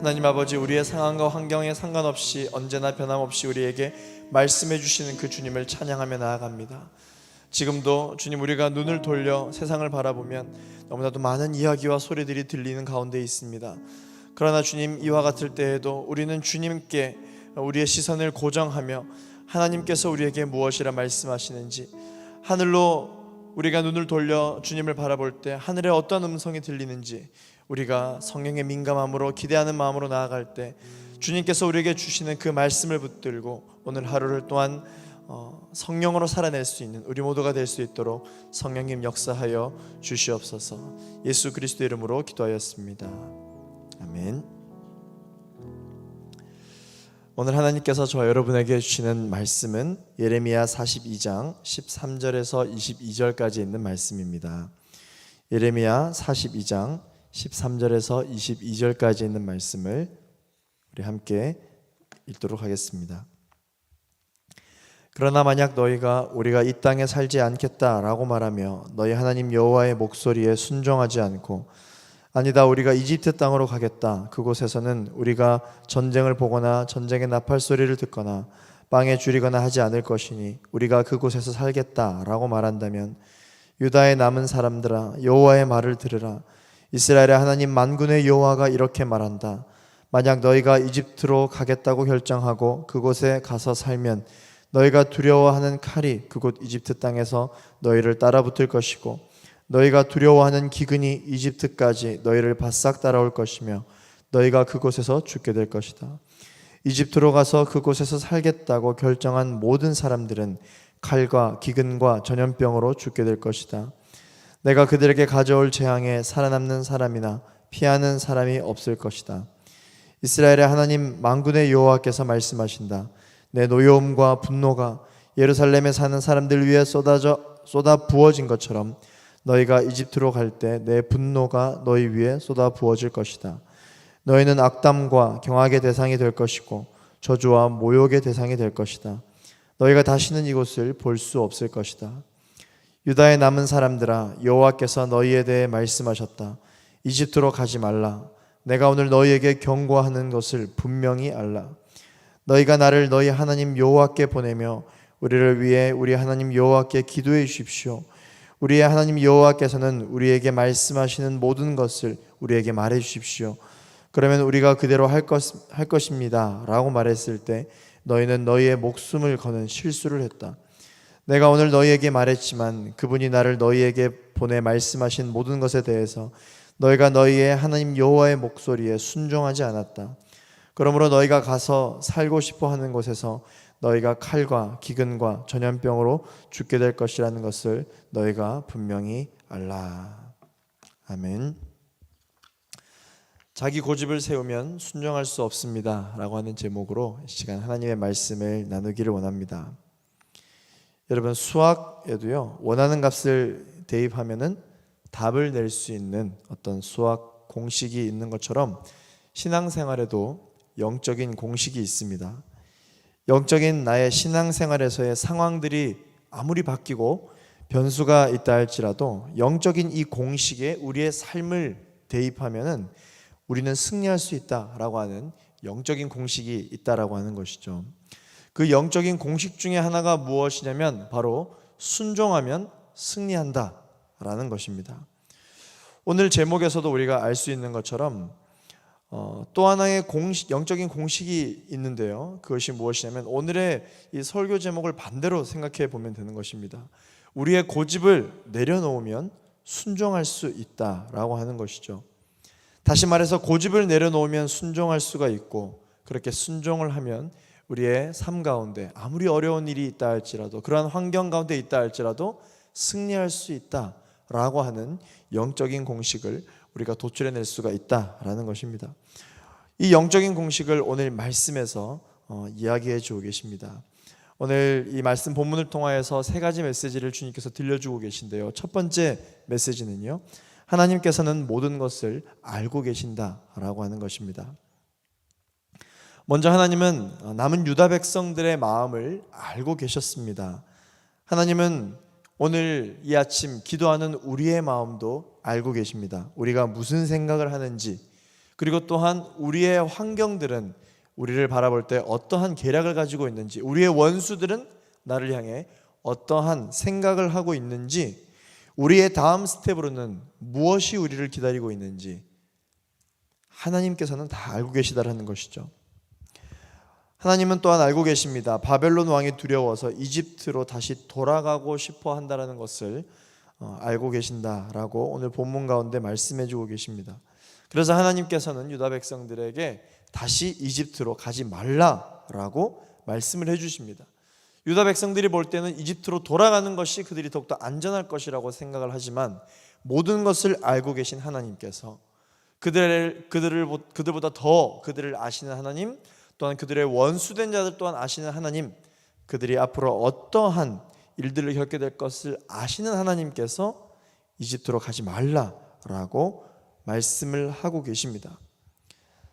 하나님 아버지, 우리의 상황과 환경에 상관없이 언제나 변함없이 우리에게 말씀해 주시는 그 주님을 찬양하며 나아갑니다. 지금도 주님, 우리가 눈을 돌려 세상을 바라보면 너무나도 많은 이야기와 소리들이 들리는 가운데 있습니다. 그러나 주님, 이와 같을 때에도 우리는 주님께 우리의 시선을 고정하며 하나님께서 우리에게 무엇이라 말씀하시는지, 하늘로 우리가 눈을 돌려 주님을 바라볼 때 하늘에 어떤 음성이 들리는지 우리가 성령의 민감함으로 기대하는 마음으로 나아갈 때 주님께서 우리에게 주시는 그 말씀을 붙들고 오늘 하루를 또한 성령으로 살아낼 수 있는 우리 모두가 될 수 있도록 성령님 역사하여 주시옵소서. 예수 그리스도 이름으로 기도하였습니다. 아멘. 오늘 하나님께서 저와 여러분에게 주시는 말씀은 예레미야 42장 13절에서 22절까지 있는 말씀입니다. 예레미야 42장 13절에서 22절까지 있는 말씀을 우리 함께 읽도록 하겠습니다. 그러나 만약 너희가 우리가 이 땅에 살지 않겠다라고 말하며 너희 하나님 여호와의 목소리에 순종하지 않고 아니다, 우리가 이집트 땅으로 가겠다, 그곳에서는 우리가 전쟁을 보거나 전쟁의 나팔 소리를 듣거나 빵에 줄이거나 하지 않을 것이니 우리가 그곳에서 살겠다라고 말한다면 유다의 남은 사람들아, 여호와의 말을 들으라. 이스라엘의 하나님 만군의 여호와가 이렇게 말한다. 만약 너희가 이집트로 가겠다고 결정하고 그곳에 가서 살면 너희가 두려워하는 칼이 그곳 이집트 땅에서 너희를 따라붙을 것이고 너희가 두려워하는 기근이 이집트까지 너희를 바싹 따라올 것이며 너희가 그곳에서 죽게 될 것이다. 이집트로 가서 그곳에서 살겠다고 결정한 모든 사람들은 칼과 기근과 전염병으로 죽게 될 것이다. 내가 그들에게 가져올 재앙에 살아남는 사람이나 피하는 사람이 없을 것이다. 이스라엘의 하나님 만군의 여호와께서 말씀하신다. 내 노여움과 분노가 예루살렘에 사는 사람들 위에 쏟아 부어진 것처럼 너희가 이집트로 갈 때 내 분노가 너희 위에 쏟아 부어질 것이다. 너희는 악담과 경악의 대상이 될 것이고 저주와 모욕의 대상이 될 것이다. 너희가 다시는 이곳을 볼 수 없을 것이다. 유다의 남은 사람들아, 여호와께서 너희에 대해 말씀하셨다. 이집트로 가지 말라. 내가 오늘 너희에게 경고하는 것을 분명히 알라. 너희가 나를 너희 하나님 여호와께 보내며 우리를 위해 우리 하나님 여호와께 기도해 주십시오. 우리의 하나님 여호와께서는 우리에게 말씀하시는 모든 것을 우리에게 말해 주십시오. 그러면 우리가 그대로 할 것입니다 라고 말했을 때 너희는 너희의 목숨을 거는 실수를 했다. 내가 오늘 너희에게 말했지만 그분이 나를 너희에게 보내 말씀하신 모든 것에 대해서 너희가 너희의 하나님 여호와의 목소리에 순종하지 않았다. 그러므로 너희가 가서 살고 싶어 하는 곳에서 너희가 칼과 기근과 전염병으로 죽게 될 것이라는 것을 너희가 분명히 알라. 아멘. 자기 고집을 세우면 순종할 수 없습니다 라고 하는 제목으로 이 시간 하나님의 말씀을 나누기를 원합니다. 여러분, 수학에도요, 원하는 값을 대입하면은 답을 낼 수 있는 어떤 수학 공식이 있는 것처럼 신앙생활에도 영적인 공식이 있습니다. 영적인 나의 신앙생활에서의 상황들이 아무리 바뀌고 변수가 있다 할지라도 영적인 이 공식에 우리의 삶을 대입하면은 우리는 승리할 수 있다라고 하는 영적인 공식이 있다라고 하는 것이죠. 그 영적인 공식 중에 하나가 무엇이냐면 바로 순종하면 승리한다라는 것입니다. 오늘 제목에서도 우리가 알 수 있는 것처럼 또 하나의 영적인 공식이 있는데요. 그것이 무엇이냐면 오늘의 이 설교 제목을 반대로 생각해 보면 되는 것입니다. 우리의 고집을 내려놓으면 순종할 수 있다라고 하는 것이죠. 다시 말해서 고집을 내려놓으면 순종할 수가 있고, 그렇게 순종을 하면 우리의 삶 가운데 아무리 어려운 일이 있다 할지라도, 그러한 환경 가운데 있다 할지라도 승리할 수 있다라고 하는 영적인 공식을 우리가 도출해낼 수가 있다라는 것입니다. 이 영적인 공식을 오늘 말씀에서 이야기해 주고 계십니다. 오늘 이 말씀 본문을 통하여서 세 가지 메시지를 주님께서 들려주고 계신데요. 첫 번째 메시지는요, 하나님께서는 모든 것을 알고 계신다라고 하는 것입니다. 먼저 하나님은 남은 유다 백성들의 마음을 알고 계셨습니다. 하나님은 오늘 이 아침 기도하는 우리의 마음도 알고 계십니다. 우리가 무슨 생각을 하는지, 그리고 또한 우리의 환경들은 우리를 바라볼 때 어떠한 계략을 가지고 있는지, 우리의 원수들은 나를 향해 어떠한 생각을 하고 있는지, 우리의 다음 스텝으로는 무엇이 우리를 기다리고 있는지 하나님께서는 다 알고 계시다라는 것이죠. 하나님은 또한 알고 계십니다. 바벨론 왕이 두려워서 이집트로 다시 돌아가고 싶어 한다는 것을 알고 계신다라고 오늘 본문 가운데 말씀해 주고 계십니다. 그래서 하나님께서는 유다 백성들에게 다시 이집트로 가지 말라라고 말씀을 해 주십니다. 유다 백성들이 볼 때는 이집트로 돌아가는 것이 그들이 더욱더 안전할 것이라고 생각을 하지만, 모든 것을 알고 계신 하나님께서 그들보다 더 그들을 아시는 하나님, 또한 그들의 원수된 자들 또한 아시는 하나님, 그들이 앞으로 어떠한 일들을 겪게 될 것을 아시는 하나님께서 이집트로 가지 말라라고 말씀을 하고 계십니다.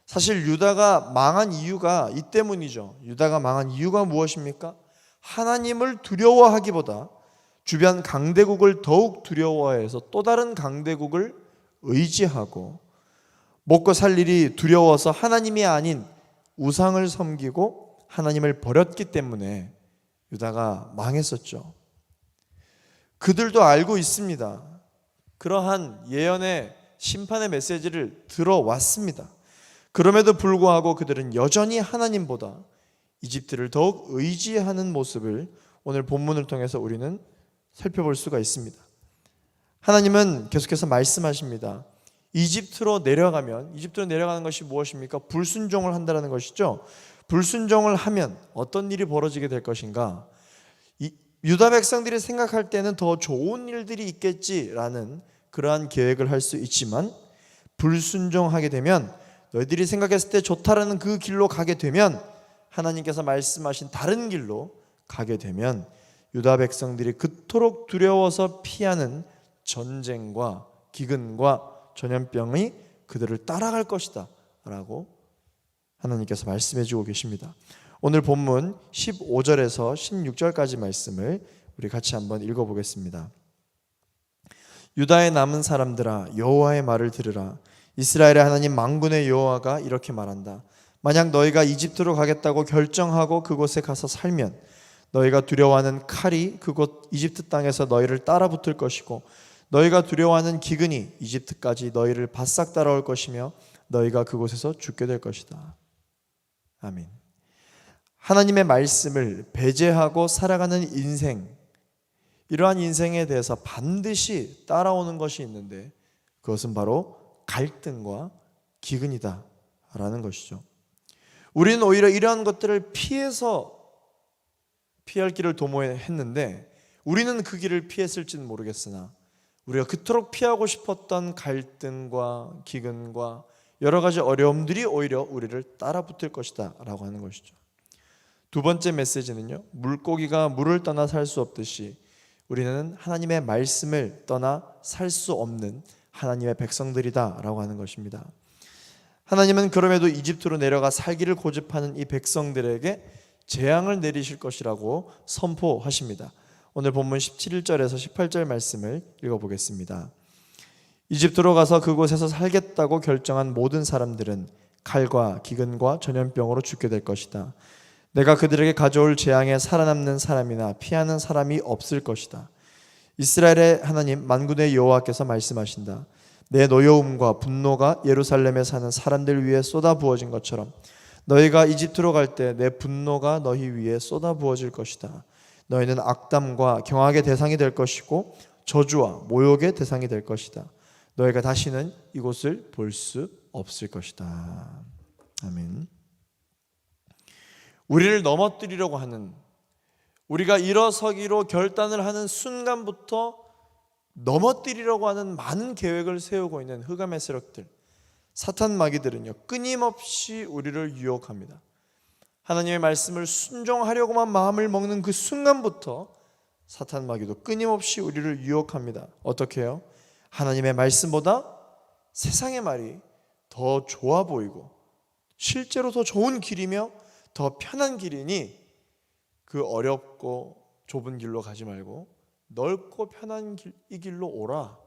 사실 유다가 망한 이유가 이 때문이죠. 유다가 망한 이유가 무엇입니까? 하나님을 두려워하기보다 주변 강대국을 더욱 두려워해서 또 다른 강대국을 의지하고, 먹고 살 일이 두려워서 하나님이 아닌 우상을 섬기고 하나님을 버렸기 때문에 유다가 망했었죠. 그들도 알고 있습니다. 그러한 예언의 심판의 메시지를 들어왔습니다. 그럼에도 불구하고 그들은 여전히 하나님보다 이집트를 더욱 의지하는 모습을 오늘 본문을 통해서 우리는 살펴볼 수가 있습니다. 하나님은 계속해서 말씀하십니다. 이집트로 내려가는 것이 무엇입니까? 불순종을 한다는 것이죠. 불순종을 하면 어떤 일이 벌어지게 될 것인가? 유다 백성들이 생각할 때는 더 좋은 일들이 있겠지라는 그러한 계획을 할 수 있지만, 불순종하게 되면, 너희들이 생각했을 때 좋다라는 그 길로 가게 되면, 하나님께서 말씀하신 다른 길로 가게 되면 유다 백성들이 그토록 두려워서 피하는 전쟁과 기근과 전염병이 그들을 따라갈 것이다 라고 하나님께서 말씀해 주고 계십니다. 오늘 본문 15절에서 16절까지 말씀을 우리 같이 한번 읽어보겠습니다. 유다의 남은 사람들아, 여호와의 말을 들으라. 이스라엘의 하나님 만군의 여호와가 이렇게 말한다. 만약 너희가 이집트로 가겠다고 결정하고 그곳에 가서 살면 너희가 두려워하는 칼이 그곳 이집트 땅에서 너희를 따라붙을 것이고, 너희가 두려워하는 기근이 이집트까지 너희를 바싹 따라올 것이며 너희가 그곳에서 죽게 될 것이다. 아멘. 하나님의 말씀을 배제하고 살아가는 인생, 이러한 인생에 대해서 반드시 따라오는 것이 있는데, 그것은 바로 갈등과 기근이다 라는 것이죠. 우리는 오히려 이러한 것들을 피할 길을 도모했는데, 우리는 그 길을 피했을지는 모르겠으나 우리가 그토록 피하고 싶었던 갈등과 기근과 여러 가지 어려움들이 오히려 우리를 따라붙을 것이다 라고 하는 것이죠. 두 번째 메시지는요, 물고기가 물을 떠나 살 수 없듯이 우리는 하나님의 말씀을 떠나 살 수 없는 하나님의 백성들이다 라고 하는 것입니다. 하나님은 그럼에도 이집트로 내려가 살기를 고집하는 이 백성들에게 재앙을 내리실 것이라고 선포하십니다. 오늘 본문 17절에서 18절 말씀을 읽어보겠습니다. 이집트로 가서 그곳에서 살겠다고 결정한 모든 사람들은 칼과 기근과 전염병으로 죽게 될 것이다. 내가 그들에게 가져올 재앙에 살아남는 사람이나 피하는 사람이 없을 것이다. 이스라엘의 하나님 만군의 여호와께서 말씀하신다. 내 노여움과 분노가 예루살렘에 사는 사람들 위에 쏟아 부어진 것처럼 너희가 이집트로 갈 때 내 분노가 너희 위에 쏟아 부어질 것이다. 너희는 악담과 경악의 대상이 될 것이고 저주와 모욕의 대상이 될 것이다. 너희가 다시는 이곳을 볼 수 없을 것이다. 아멘. 우리를 넘어뜨리려고 하는, 우리가 일어서기로 결단을 하는 순간부터 넘어뜨리려고 하는 많은 계획을 세우고 있는 흑암의 세력들, 사탄 마귀들은요, 끊임없이 우리를 유혹합니다. 하나님의 말씀을 순종하려고만 마음을 먹는 그 순간부터 사탄 마귀도 끊임없이 우리를 유혹합니다. 어떻게 해요? 하나님의 말씀보다 세상의 말이 더 좋아 보이고 실제로 더 좋은 길이며 더 편한 길이니 그 어렵고 좁은 길로 가지 말고 넓고 편한 이 길로 오라.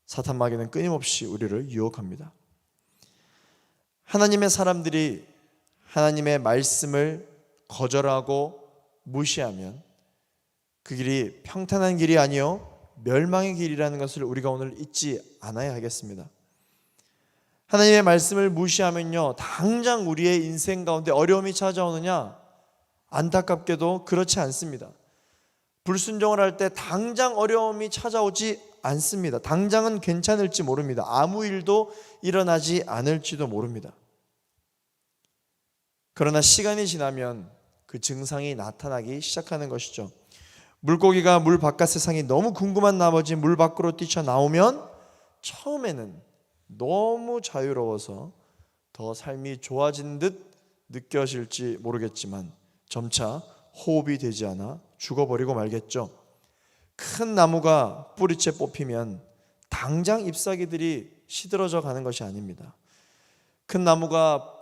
사탄 마귀는 끊임없이 우리를 유혹합니다. 하나님의 사람들이 하나님의 말씀을 거절하고 무시하면 그 길이 평탄한 길이 아니요 멸망의 길이라는 것을 우리가 오늘 잊지 않아야 하겠습니다. 하나님의 말씀을 무시하면요, 당장 우리의 인생 가운데 어려움이 찾아오느냐? 안타깝게도 그렇지 않습니다. 불순종을 할 때 당장 어려움이 찾아오지 않습니다. 당장은 괜찮을지 모릅니다. 아무 일도 일어나지 않을지도 모릅니다. 그러나 시간이 지나면 그 증상이 나타나기 시작하는 것이죠. 물고기가 물 바깥 세상이 너무 궁금한 나머지 물 밖으로 뛰쳐나오면 처음에는 너무 자유로워서 더 삶이 좋아진 듯 느껴질지 모르겠지만 점차 호흡이 되지 않아 죽어버리고 말겠죠. 큰 나무가 뿌리채 뽑히면 당장 잎사귀들이 시들어져 가는 것이 아닙니다. 큰 나무가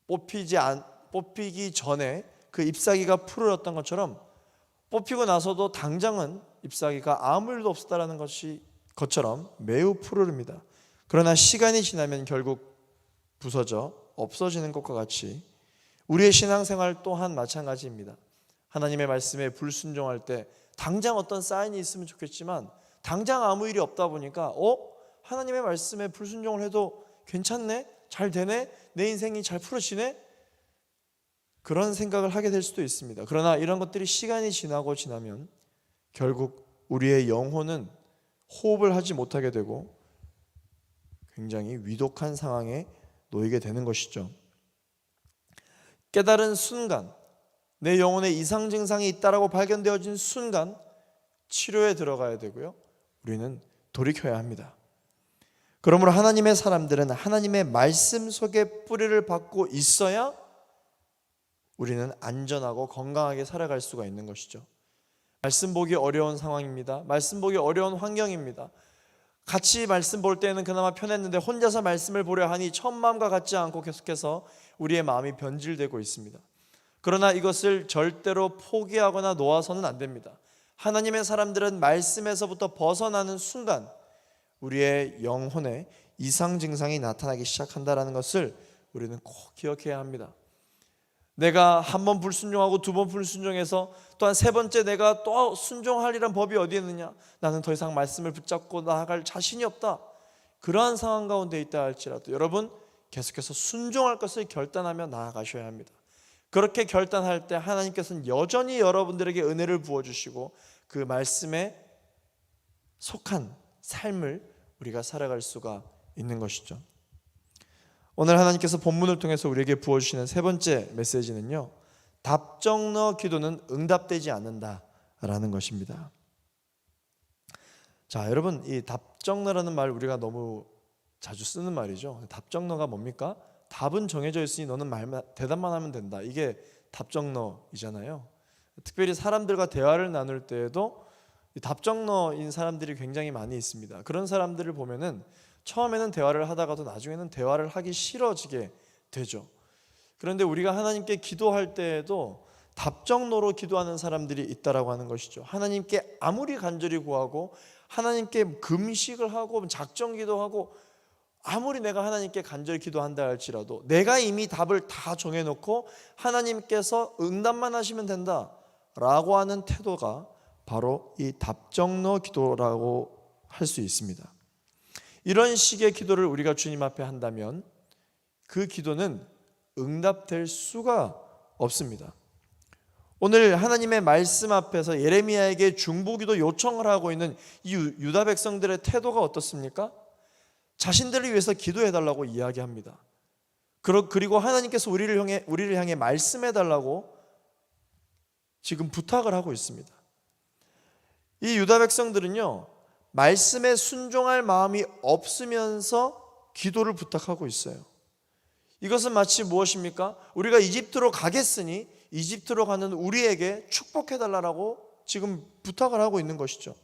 뽑히기 전에 그 잎사귀가 푸르렀던 것처럼 뽑히고 나서도 당장은 잎사귀가 아무 일도 없었다라는 것처럼 매우 푸르릅니다. 그러나 시간이 지나면 결국 부서져 없어지는 것과 같이 우리의 신앙생활 또한 마찬가지입니다. 하나님의 말씀에 불순종할 때 당장 어떤 사인이 있으면 좋겠지만 당장 아무 일이 없다 보니까 하나님의 말씀에 불순종을 해도 괜찮네? 잘 되네? 내 인생이 잘 풀어지네? 그런 생각을 하게 될 수도 있습니다. 그러나 이런 것들이 시간이 지나면 결국 우리의 영혼은 호흡을 하지 못하게 되고 굉장히 위독한 상황에 놓이게 되는 것이죠. 깨달은 순간, 내 영혼에 이상 증상이 있다라고 발견되어진 순간 치료에 들어가야 되고요, 우리는 돌이켜야 합니다. 그러므로 하나님의 사람들은 하나님의 말씀 속에 뿌리를 받고 있어야 우리는 안전하고 건강하게 살아갈 수가 있는 것이죠. 말씀 보기 어려운 상황입니다. 말씀 보기 어려운 환경입니다. 같이 말씀 볼 때는 그나마 편했는데 혼자서 말씀을 보려 하니 처음 마음과 같지 않고 계속해서 우리의 마음이 변질되고 있습니다. 그러나 이것을 절대로 포기하거나 놓아서는 안 됩니다. 하나님의 사람들은 말씀에서부터 벗어나는 순간 우리의 영혼에 이상 증상이 나타나기 시작한다는 것을 우리는 꼭 기억해야 합니다. 내가 한 번 불순종하고 두 번 불순종해서 또한 세 번째 내가 또 순종하리란 법이 어디 있느냐? 나는 더 이상 말씀을 붙잡고 나아갈 자신이 없다. 그러한 상황 가운데 있다 할지라도 여러분 계속해서 순종할 것을 결단하며 나아가셔야 합니다. 그렇게 결단할 때 하나님께서는 여전히 여러분들에게 은혜를 부어주시고 그 말씀에 속한 삶을 우리가 살아갈 수가 있는 것이죠. 오늘 하나님께서 본문을 통해서 우리에게 부어주시는 세 번째 메시지는요, 답정너 기도는 응답되지 않는다라는 것입니다. 자, 여러분, 이 답정너라는 말 우리가 너무 자주 쓰는 말이죠. 답정너가 뭡니까? 답은 정해져 있으니 너는 대답만 하면 된다. 이게 답정너이잖아요. 특별히 사람들과 대화를 나눌 때에도 답정너인 사람들이 굉장히 많이 있습니다. 그런 사람들을 보면은 처음에는 대화를 하다가도 나중에는 대화를 하기 싫어지게 되죠. 그런데 우리가 하나님께 기도할 때에도 답정너로 기도하는 사람들이 있다라고 하는 것이죠. 하나님께 아무리 간절히 구하고 하나님께 금식을 하고 작정기도 하고 아무리 내가 하나님께 간절히 기도한다 할지라도 내가 이미 답을 다 정해놓고 하나님께서 응답만 하시면 된다라고 하는 태도가 바로 이 답정너 기도라고 할 수 있습니다. 이런 식의 기도를 우리가 주님 앞에 한다면 그 기도는 응답될 수가 없습니다. 오늘 하나님의 말씀 앞에서 예레미야에게 중보기도 요청을 하고 있는 이 유다 백성들의 태도가 어떻습니까? 자신들을 위해서 기도해달라고 이야기합니다. 그리고 하나님께서 우리를 향해 말씀해달라고 지금 부탁을 하고 있습니다. 이 유다 백성들은요, 말씀에 순종할 마음이 없으면서 기도를 부탁하고 있어요. 이것은 마치 무엇입니까? 우리가 이집트로 가겠으니 이집트로 가는 우리에게 축복해달라고 지금 부탁을 하고 있는 것이죠.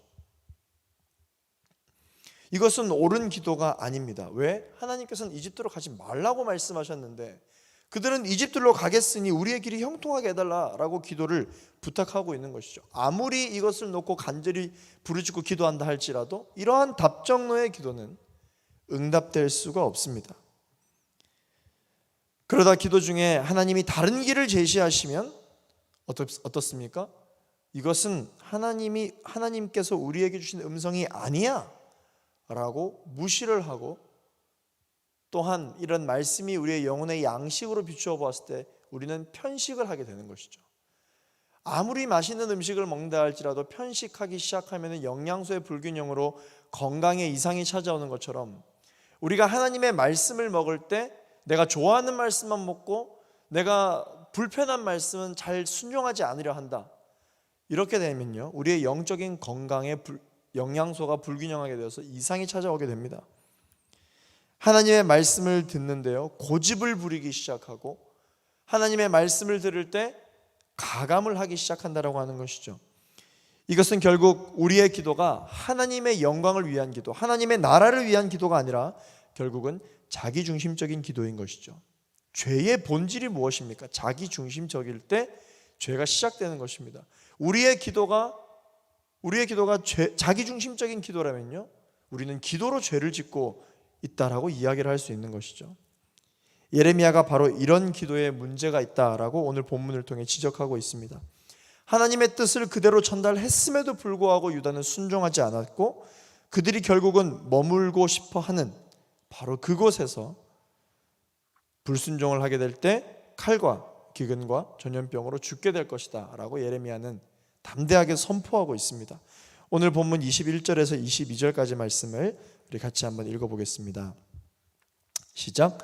이것은 옳은 기도가 아닙니다. 왜? 하나님께서는 이집트로 가지 말라고 말씀하셨는데 그들은 이집트로 가겠으니 우리의 길이 형통하게 해달라고 기도를 부탁하고 있는 것이죠. 아무리 이것을 놓고 간절히 부르짖고 기도한다 할지라도 이러한 답정너의 기도는 응답될 수가 없습니다. 그러다 기도 중에 하나님이 다른 길을 제시하시면 어떻습니까? 이것은 하나님께서 우리에게 주신 음성이 아니야 라고 무시를 하고, 또한 이런 말씀이 우리의 영혼의 양식으로 비추어 보았을 때 우리는 편식을 하게 되는 것이죠. 아무리 맛있는 음식을 먹는다 할지라도 편식하기 시작하면 영양소의 불균형으로 건강에 이상이 찾아오는 것처럼, 우리가 하나님의 말씀을 먹을 때 내가 좋아하는 말씀만 먹고 내가 불편한 말씀은 잘 순종하지 않으려 한다. 이렇게 되면요, 우리의 영적인 건강에 영양소가 불균형하게 되어서 이상이 찾아오게 됩니다. 하나님의 말씀을 듣는데요, 고집을 부리기 시작하고 하나님의 말씀을 들을 때 가감을 하기 시작한다라고 하는 것이죠. 이것은 결국 우리의 기도가 하나님의 영광을 위한 기도, 하나님의 나라를 위한 기도가 아니라 결국은 자기중심적인 기도인 것이죠. 죄의 본질이 무엇입니까? 자기중심적일 때 죄가 시작되는 것입니다. 우리의 기도가 자기중심적인 기도라면요, 우리는 기도로 죄를 짓고 있다라고 이야기를 할 수 있는 것이죠. 예레미야가 바로 이런 기도에 문제가 있다라고 오늘 본문을 통해 지적하고 있습니다. 하나님의 뜻을 그대로 전달했음에도 불구하고 유다는 순종하지 않았고, 그들이 결국은 머물고 싶어 하는 바로 그곳에서 불순종을 하게 될 때 칼과 기근과 전염병으로 죽게 될 것이다 라고 예레미야는 담대하게 선포하고 있습니다. 오늘 본문 21절에서 22절까지 말씀을 우리 같이 한번 읽어보겠습니다. 시작.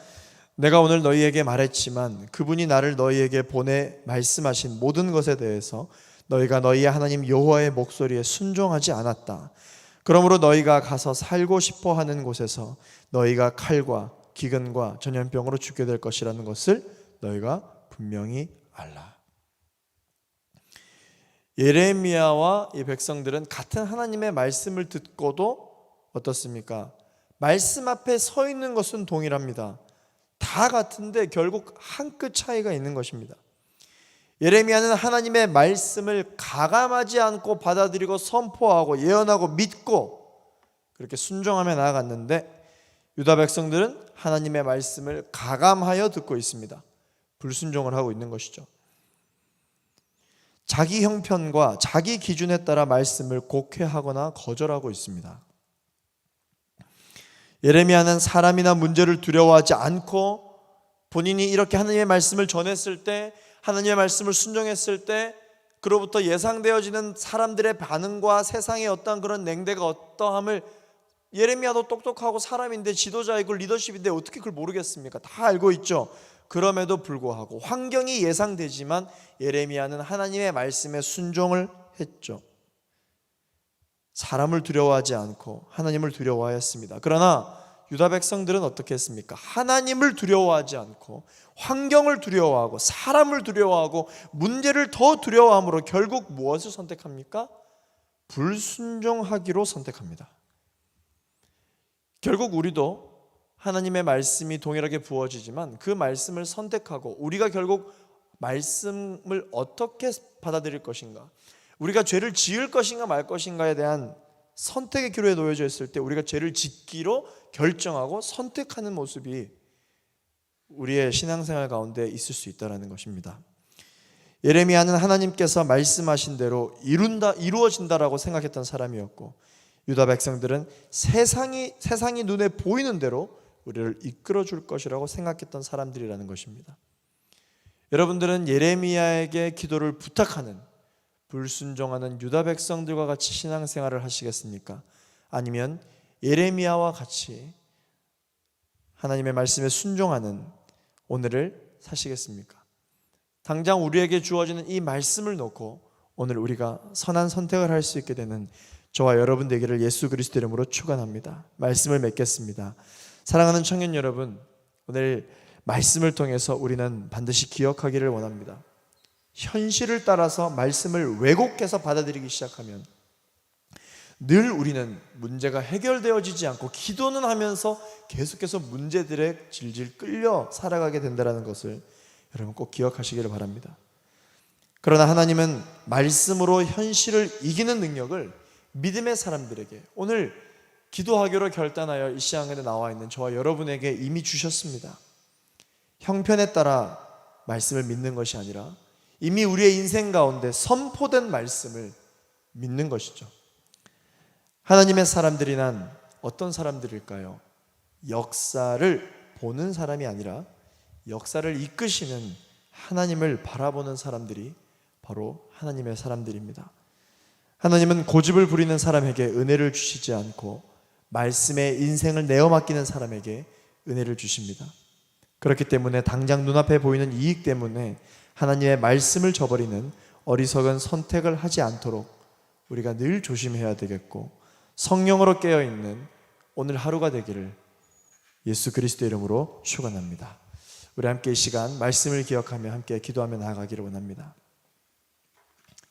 내가 오늘 너희에게 말했지만 그분이 나를 너희에게 보내 말씀하신 모든 것에 대해서 너희가 너희의 하나님 여호와의 목소리에 순종하지 않았다. 그러므로 너희가 가서 살고 싶어 하는 곳에서 너희가 칼과 기근과 전염병으로 죽게 될 것이라는 것을 너희가 분명히 알라. 예레미야와 이 백성들은 같은 하나님의 말씀을 듣고도 어떻습니까? 말씀 앞에 서 있는 것은 동일합니다. 다 같은데 결국 한 끗 차이가 있는 것입니다. 예레미야는 하나님의 말씀을 가감하지 않고 받아들이고 선포하고 예언하고 믿고 그렇게 순종하며 나아갔는데, 유다 백성들은 하나님의 말씀을 가감하여 듣고 있습니다. 불순종을 하고 있는 것이죠. 자기 형편과 자기 기준에 따라 말씀을 곡해하거나 거절하고 있습니다. 예레미야는 사람이나 문제를 두려워하지 않고 본인이 이렇게 하나님의 말씀을 전했을 때, 하나님의 말씀을 순종했을 때 그로부터 예상되어지는 사람들의 반응과 세상의 어떠한 그런 냉대가 어떠함을, 예레미야도 똑똑하고 사람인데 지도자이고 리더십인데 어떻게 그걸 모르겠습니까? 다 알고 있죠. 그럼에도 불구하고 환경이 예상되지만 예레미야는 하나님의 말씀에 순종을 했죠. 사람을 두려워하지 않고 하나님을 두려워하였습니다. 그러나 유다 백성들은 어떻게 했습니까? 하나님을 두려워하지 않고 환경을 두려워하고 사람을 두려워하고 문제를 더 두려워함으로 결국 무엇을 선택합니까? 불순종하기로 선택합니다. 결국 우리도 하나님의 말씀이 동일하게 부어지지만 그 말씀을 선택하고 우리가 결국 말씀을 어떻게 받아들일 것인가, 우리가 죄를 지을 것인가 말 것인가에 대한 선택의 기로에 놓여져 있을 때 우리가 죄를 짓기로 결정하고 선택하는 모습이 우리의 신앙생활 가운데 있을 수 있다는 것입니다. 예레미야는 하나님께서 말씀하신 대로 이루어진다라고 생각했던 사람이었고, 유다 백성들은 세상이 눈에 보이는 대로 우리를 이끌어 줄 것이라고 생각했던 사람들이라는 것입니다. 여러분들은 예레미야에게 기도를 부탁하는 불순종하는 유다 백성들과 같이 신앙생활을 하시겠습니까? 아니면 예레미야와 같이 하나님의 말씀에 순종하는 오늘을 사시겠습니까? 당장 우리에게 주어지는 이 말씀을 놓고 오늘 우리가 선한 선택을 할 수 있게 되는 저와 여러분 되기를 예수 그리스도 이름으로 축원합니다. 말씀을 맺겠습니다. 사랑하는 청년 여러분, 오늘 말씀을 통해서 우리는 반드시 기억하기를 원합니다. 현실을 따라서 말씀을 왜곡해서 받아들이기 시작하면 늘 우리는 문제가 해결되어지지 않고 기도는 하면서 계속해서 문제들에 질질 끌려 살아가게 된다는 것을 여러분 꼭 기억하시기를 바랍니다. 그러나 하나님은 말씀으로 현실을 이기는 능력을 믿음의 사람들에게 오늘 기도하기로 결단하여 이 시간에 나와 있는 저와 여러분에게 이미 주셨습니다. 형편에 따라 말씀을 믿는 것이 아니라 이미 우리의 인생 가운데 선포된 말씀을 믿는 것이죠. 하나님의 사람들이란 어떤 사람들일까요? 역사를 보는 사람이 아니라 역사를 이끄시는 하나님을 바라보는 사람들이 바로 하나님의 사람들입니다. 하나님은 고집을 부리는 사람에게 은혜를 주시지 않고 말씀에 인생을 내어 맡기는 사람에게 은혜를 주십니다. 그렇기 때문에 당장 눈앞에 보이는 이익 때문에 하나님의 말씀을 저버리는 어리석은 선택을 하지 않도록 우리가 늘 조심해야 되겠고, 성령으로 깨어있는 오늘 하루가 되기를 예수 그리스도의 이름으로 축원합니다. 우리 함께 이 시간 말씀을 기억하며 함께 기도하며 나아가기를 원합니다.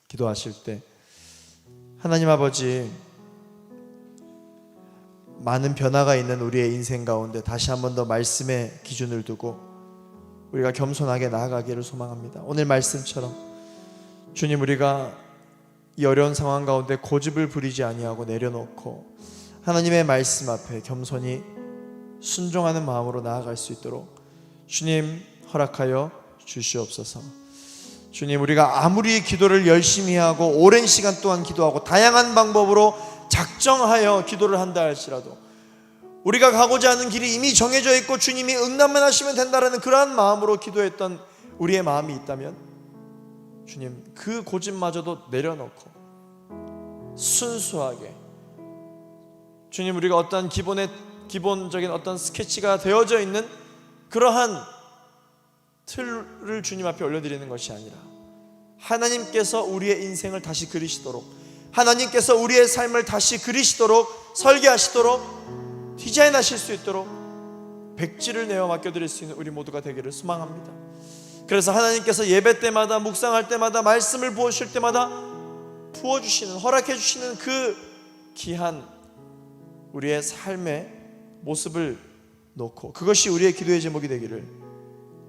기도하실 때 하나님 아버지, 많은 변화가 있는 우리의 인생 가운데 다시 한 번 더 말씀의 기준을 두고 우리가 겸손하게 나아가기를 소망합니다. 오늘 말씀처럼 주님, 우리가 이 어려운 상황 가운데 고집을 부리지 아니하고 내려놓고 하나님의 말씀 앞에 겸손히 순종하는 마음으로 나아갈 수 있도록 주님 허락하여 주시옵소서. 주님, 우리가 아무리 기도를 열심히 하고 오랜 시간 동안 기도하고 다양한 방법으로 작정하여 기도를 한다 할지라도 우리가 가고자 하는 길이 이미 정해져 있고 주님이 응답만 하시면 된다라는 그러한 마음으로 기도했던 우리의 마음이 있다면 주님, 그 고집마저도 내려놓고 순수하게 주님, 우리가 어떤 기본적인 어떤 스케치가 되어져 있는 그러한 틀을 주님 앞에 올려드리는 것이 아니라 하나님께서 우리의 인생을 다시 그리시도록, 하나님께서 우리의 삶을 다시 그리시도록, 설계하시도록, 디자인하실 수 있도록 백지를 내어 맡겨드릴 수 있는 우리 모두가 되기를 소망합니다. 그래서 하나님께서 예배 때마다, 묵상할 때마다, 말씀을 부으실 때마다 부어주시는, 허락해주시는 그 귀한 우리의 삶의 모습을 놓고 그것이 우리의 기도의 제목이 되기를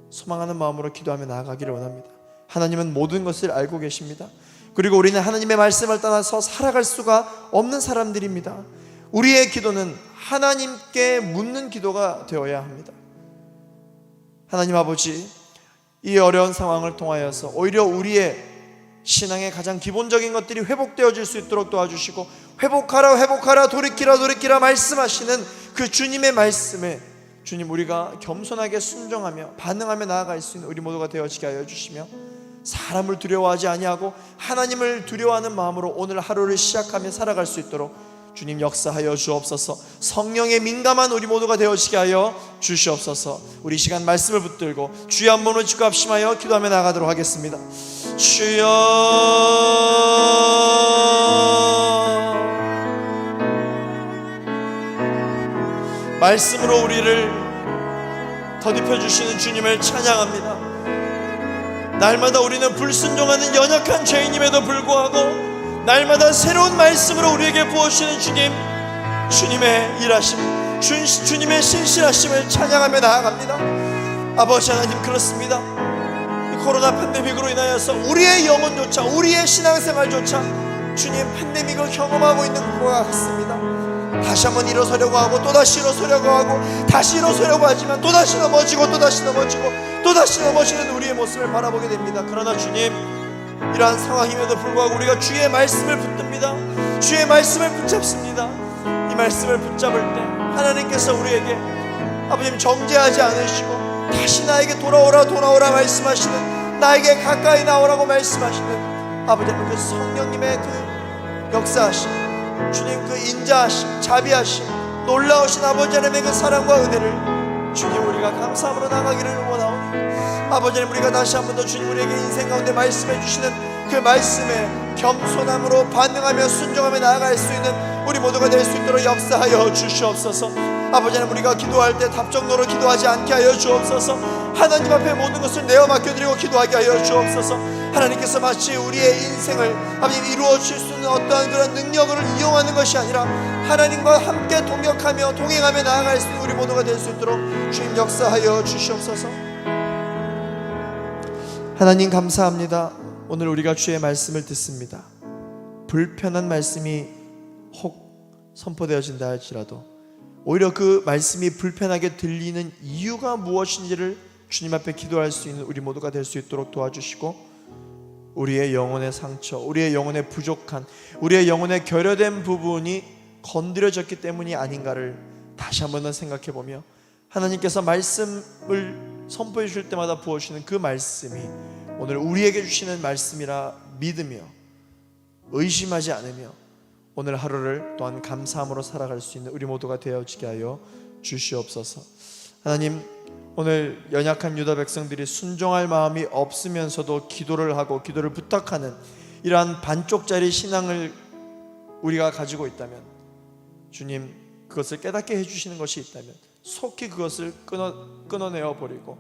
소망하는 마음으로 기도하며 나아가기를 원합니다. 하나님은 모든 것을 알고 계십니다. 그리고 우리는 하나님의 말씀을 떠나서 살아갈 수가 없는 사람들입니다. 우리의 기도는 하나님께 묻는 기도가 되어야 합니다. 하나님 아버지, 이 어려운 상황을 통하여서 오히려 우리의 신앙의 가장 기본적인 것들이 회복되어질 수 있도록 도와주시고, 회복하라 회복하라 돌이키라 돌이키라 말씀하시는 그 주님의 말씀에 주님, 우리가 겸손하게 순종하며 반응하며 나아갈 수 있는 우리 모두가 되어지게 하여 주시며, 사람을 두려워하지 아니하고 하나님을 두려워하는 마음으로 오늘 하루를 시작하며 살아갈 수 있도록 주님 역사하여 주옵소서. 성령에 민감한 우리 모두가 되어지게 하여 주시옵소서. 우리 시간 말씀을 붙들고 주여 한 번을 짓고 합심하여 기도하며 나가도록 하겠습니다. 주여, 말씀으로 우리를 더딥혀 주시는 주님을 찬양합니다. 날마다 우리는 불순종하는 연약한 죄인임에도 불구하고 날마다 새로운 말씀으로 우리에게 부어주시는 주님, 주님의 일하심, 주님의 신실하심을 찬양하며 나아갑니다. 아버지 하나님, 그렇습니다. 이 코로나 팬데믹으로 인하여서 우리의 영혼조차, 우리의 신앙생활조차 주님 팬데믹을 경험하고 있는 것 같습니다. 다시 한번 일어서려고 하고 또다시 일어서려고 하고 다시 일어서려고 하지만 또다시 넘어지고 또다시 넘어지고 또다시 넘어지는 우리의 모습을 바라보게 됩니다. 그러나 주님, 이러한 상황임에도 불구하고 우리가 주의 말씀을 붙듭니다. 주의 말씀을 붙잡습니다. 이 말씀을 붙잡을 때 하나님께서 우리에게 아버님 정죄하지 않으시고 다시 나에게 돌아오라 돌아오라 말씀하시는, 나에게 가까이 나오라고 말씀하시는 아버지 그 성령님의 그 역사하심, 주님 그 인자하심, 자비하심, 놀라우신 아버지 하나님의 그 사랑과 은혜를 주님 우리가 감사함으로 나가기를 원하오니, 아버지 하나님, 우리가 다시 한 번 더 주님 우리에게 인생 가운데 말씀해 주시는 그 말씀에 겸손함으로 반응하며 순종하며 나아갈 수 있는 우리 모두가 될 수 있도록 역사하여 주시옵소서. 아버지 하나님, 우리가 기도할 때 답정너로 기도하지 않게 하여 주옵소서. 하나님 앞에 모든 것을 내어 맡겨드리고 기도하게 하여 주옵소서. 하나님께서 마치 우리의 인생을 아버지 이루어 주실 수 있는 어떠한 그런 능력을 이용하는 것이 아니라 하나님과 함께 동역하며 동행하며 나아갈 수 있는 우리 모두가 될 수 있도록 주님 역사하여 주시옵소서. 하나님 감사합니다. 오늘 우리가 주의 말씀을 듣습니다. 불편한 말씀이 혹 선포되어진다 할지라도 오히려 그 말씀이 불편하게 들리는 이유가 무엇인지를 주님 앞에 기도할 수 있는 우리 모두가 될 수 있도록 도와주시고, 우리의 영혼의 상처, 우리의 영혼의 부족한, 우리의 영혼의 결여된 부분이 건드려졌기 때문이 아닌가를 다시 한번 더 생각해 보며, 하나님께서 말씀을 선포해 주실 때마다 부어주시는 그 말씀이 오늘 우리에게 주시는 말씀이라 믿으며 의심하지 않으며 오늘 하루를 또한 감사함으로 살아갈 수 있는 우리 모두가 되어지게 하여 주시옵소서. 하나님, 오늘 연약한 유다 백성들이 순종할 마음이 없으면서도 기도를 하고 기도를 부탁하는 이러한 반쪽짜리 신앙을 우리가 가지고 있다면, 주님 그것을 깨닫게 해주시는 것이 있다면 속히 그것을 끊어내어 버리고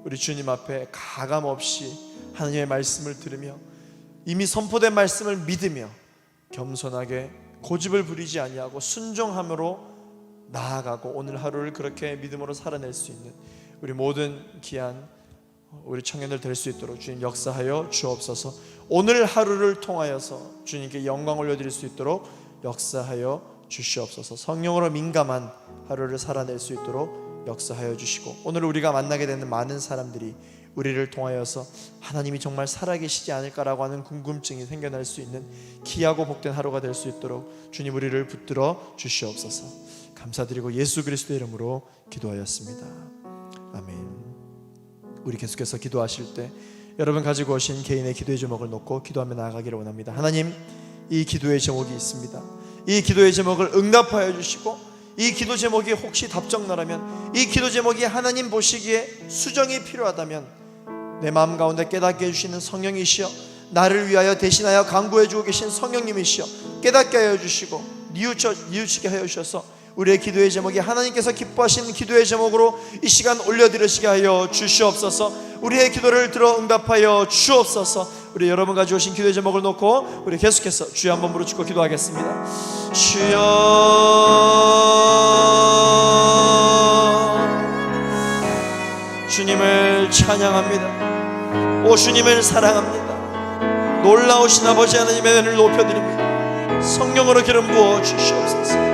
우리 주님 앞에 가감없이 하나님의 말씀을 들으며 이미 선포된 말씀을 믿으며 겸손하게 고집을 부리지 아니하고 순종함으로 나아가고 오늘 하루를 그렇게 믿음으로 살아낼 수 있는 우리 모든 귀한 우리 청년들 될 수 있도록 주님 역사하여 주옵소서. 오늘 하루를 통하여서 주님께 영광 올려드릴 수 있도록 역사하여 주시옵소서. 성령으로 민감한 하루를 살아낼 수 있도록 역사하여 주시고, 오늘 우리가 만나게 되는 많은 사람들이 우리를 통하여서 하나님이 정말 살아계시지 않을까라고 하는 궁금증이 생겨날 수 있는 귀하고 복된 하루가 될 수 있도록 주님 우리를 붙들어 주시옵소서. 감사드리고 예수 그리스도의 이름으로 기도하였습니다. 아멘. 우리 계속해서 기도하실 때 여러분 가지고 오신 개인의 기도의 제목을 놓고 기도하며 나아가기를 원합니다. 하나님, 이 기도의 제목이 있습니다. 이 기도의 제목을 응답하여 주시고, 이 기도 제목이 혹시 답정너라면, 이 기도 제목이 하나님 보시기에 수정이 필요하다면 내 마음 가운데 깨닫게 해주시는 성령이시여, 나를 위하여 대신하여 간구해주고 계신 성령님이시여 깨닫게 하여 주시고 뉘우치게 하여 주셔서 우리의 기도의 제목이 하나님께서 기뻐하시는 기도의 제목으로 이 시간 올려드리시게 하여 주시옵소서. 우리의 기도를 들어 응답하여 주옵소서. 우리 여러분 가지고 오신 기도의 제목을 놓고 우리 계속해서 주여 한번 부르짖고 기도하겠습니다. 주여, 주님을 찬양합니다. 오, 주님을 사랑합니다. 놀라우신 아버지 하나님의 은혜를 높여드립니다. 성령으로 기름 부어 주시옵소서.